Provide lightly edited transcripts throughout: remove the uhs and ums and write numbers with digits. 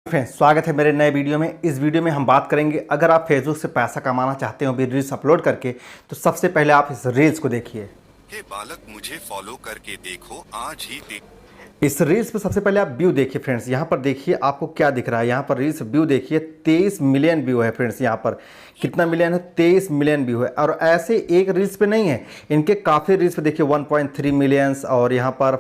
Friends, स्वागत है मेरे नए वीडियो में। इस वीडियो में हम बात करेंगे, अगर आप फेसबुक से पैसा कमाना चाहते हो भी रील्स अपलोड करके, तो सबसे पहले आप इस रील्स को देखिए। हे बालक, मुझे फॉलो करके देखो, आज ही देख। इस रील्स पे सबसे पहले आप व्यू देखिए फ्रेंड्स। यहाँ पर देखिए आपको क्या दिख रहा है। यहाँ पर रील्स व्यू देखिए, 23 मिलियन व्यू है फ्रेंड्स। यहाँ पर कितना मिलियन है? 23 मिलियन व्यू है। और ऐसे एक रील्स पे नहीं है, इनके काफ़ी रील्स पे देखिए 1.3 मिलियंस और यहाँ पर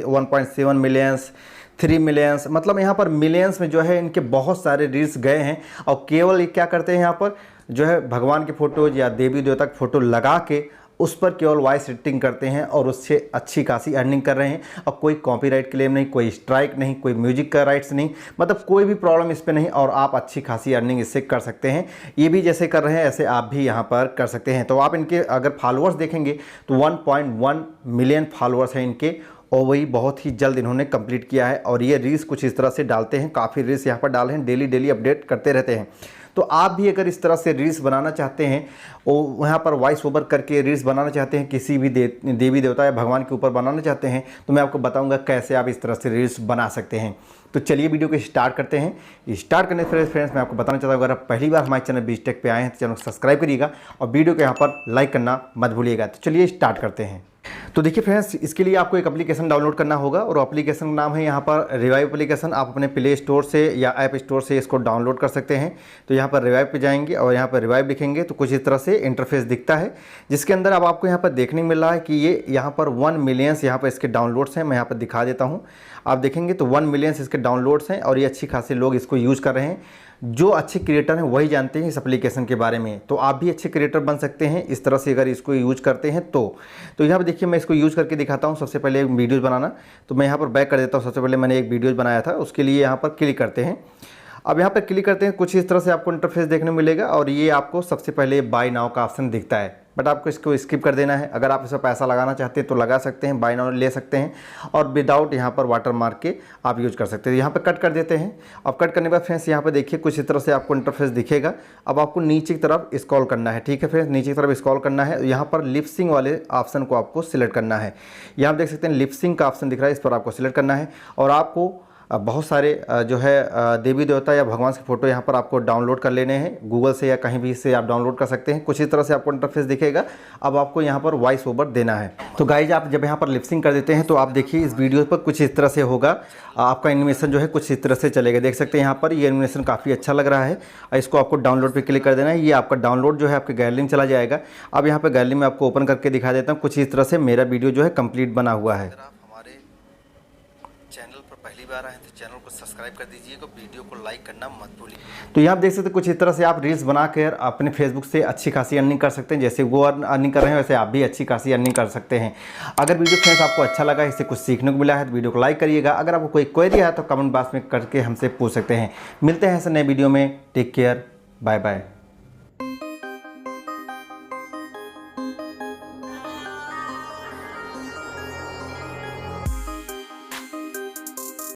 1.7 मिलियंस, 3 मिलियंस, मतलब यहाँ पर मिलियंस में जो है इनके बहुत सारे रील्स गए हैं। और केवल ये क्या करते हैं, यहाँ पर जो है भगवान की फ़ोटोज़ या देवी देवता की फ़ोटो लगा के उस पर केवल वॉइस एडिटिंग करते हैं और उससे अच्छी खासी अर्निंग कर रहे हैं। और कोई कॉपीराइट क्लेम नहीं, कोई स्ट्राइक नहीं, कोई म्यूजिक का राइट्स नहीं, मतलब कोई भी प्रॉब्लम इस पे नहीं। और आप अच्छी खासी अर्निंग इससे कर सकते हैं। ये भी जैसे कर रहे हैं ऐसे आप भी यहाँ पर कर सकते हैं। तो आप इनके अगर फॉलोअर्स देखेंगे तो 1.1 मिलियन फॉलोअर्स हैं इनके, और वही बहुत ही जल्द इन्होंने कंप्लीट किया है। और ये रील्स कुछ इस तरह से डालते हैं, काफ़ी रील्स यहाँ पर डाले हैं, डेली अपडेट करते रहते हैं। तो आप भी अगर इस तरह से रील्स बनाना चाहते हैं और वहाँ पर वॉइस ओवर करके रील्स बनाना चाहते हैं, किसी भी देवी देवता या भगवान के ऊपर बनाना चाहते हैं, तो मैं आपको बताऊंगा कैसे आप इस तरह से रील्स बना सकते हैं। तो चलिए वीडियो को स्टार्ट करते हैं। स्टार्ट करने से फ्रेंड्स मैं आपको बताना चाहता हूँ, अगर आप पहली बार हमारे चैनल बीचटेक पे आए हैं तो चैनल को सब्सक्राइब करिएगा और वीडियो को यहाँ पर लाइक करना मत भूलिएगा। तो चलिए स्टार्ट करते हैं। तो देखिए फ्रेंड्स, इसके लिए आपको एक एप्लीकेशन डाउनलोड करना होगा और एप्लीकेशन का नाम है यहाँ पर रिवाइव एप्लीकेशन। आप अपने प्ले स्टोर से या ऐप स्टोर से इसको डाउनलोड कर सकते हैं। तो यहाँ पर रिवाइव पे जाएंगे और यहाँ पर रिवाइव लिखेंगे तो कुछ इस तरह से इंटरफेस दिखता है, जिसके अंदर अब आपको यहाँ पर देखने मिल रहा है कि ये यहाँ पर 1 मिलियंस यहाँ पर इसके डाउनलोड्स हैं। मैं यहाँ पर दिखा देता हूँ, आप देखेंगे तो 1 मिलियंस इसके डाउनलोड्स हैं और ये अच्छी खासी लोग इसको यूज़ कर रहे हैं। जो अच्छे क्रिएटर हैं वही जानते हैं इस एप्लीकेशन के बारे में। तो आप भी अच्छे क्रिएटर बन सकते हैं इस तरह से अगर इसको यूज करते हैं तो यहाँ पर देखिए मैं इसको यूज़ करके दिखाता हूँ। सबसे पहले वीडियोज़ बनाना, तो मैं यहाँ पर बैक कर देता हूँ। सबसे पहले मैंने एक वीडियोज़ बनाया था, उसके लिए यहाँ पर क्लिक करते हैं। अब यहाँ पर क्लिक करते हैं, कुछ इस तरह से आपको इंटरफेस देखने मिलेगा और ये आपको सबसे पहले बाय नाउ का ऑप्शन दिखता है, बट आपको इसको स्किप कर देना है। अगर आप इसमें पैसा लगाना चाहते हैं तो लगा सकते हैं, बाय नाउ ले सकते हैं और विदाउट यहाँ पर वाटर मार्क के आप यूज कर सकते हैं। यहाँ पर कट कर देते हैं। अब कट करने के बाद फ्रेंड्स यहाँ पर देखिए कुछ इस तरह से आपको इंटरफेस दिखेगा। अब आपको नीचे की तरफ स्क्रॉल करना है, ठीक है फ्रेंड्स, नीचे की तरफ स्क्रॉल करना है। यहाँ पर लिप सिंक वाले ऑप्शन को आपको सिलेक्ट करना है। यहाँ आप देख सकते हैं लिप सिंक का ऑप्शन दिख रहा है, इस पर आपको सिलेक्ट करना है। और आपको बहुत सारे जो है देवी देवता या भगवान की फ़ोटो यहाँ पर आपको डाउनलोड कर लेने हैं, गूगल से या कहीं भी से आप डाउनलोड कर सकते हैं। कुछ इस तरह से आपको इंटरफेस दिखेगा। अब आपको यहाँ पर वॉइस ओवर देना है। तो गाइज आप जब यहाँ पर लिपसिंग कर देते हैं तो आप देखिए इस वीडियो पर कुछ इस तरह से होगा। आपका एनिमेशन जो है कुछ इस तरह से चलेगा, देख सकते हैं यहाँ पर ये एनिमेशन काफ़ी अच्छा लग रहा है। इसको आपको डाउनलोड पर क्लिक कर देना है। ये आपका डाउनलोड जो है आपके गैलरी में चला जाएगा। अब यहाँ पर गैलरी में आपको ओपन करके दिखा देता हूँ। कुछ इस तरह से मेरा वीडियो जो है कंप्लीट बना हुआ है। चैनल पर पहली बार आए तो चैनल को सब्सक्राइब कर दीजिएगा, वीडियो को लाइक करना मत भूलिए। तो यहाँ आप देख सकते हैं कुछ इस तरह से आप रील्स बनाकर अपने फेसबुक से अच्छी खासी अर्निंग कर सकते हैं। जैसे वो अर्निंग कर रहे हैं वैसे आप भी अच्छी खासी अर्निंग कर सकते हैं। अगर वीडियो फ्रेंड्स आपको अच्छा लगा, इससे कुछ सीखने को मिला है तो वीडियो को लाइक करिएगा। अगर आपको कोई क्वेरी है तो कमेंट बॉक्स में करके हमसे पूछ सकते हैं। मिलते हैं ऐसे नए वीडियो में। Take care, bye bye.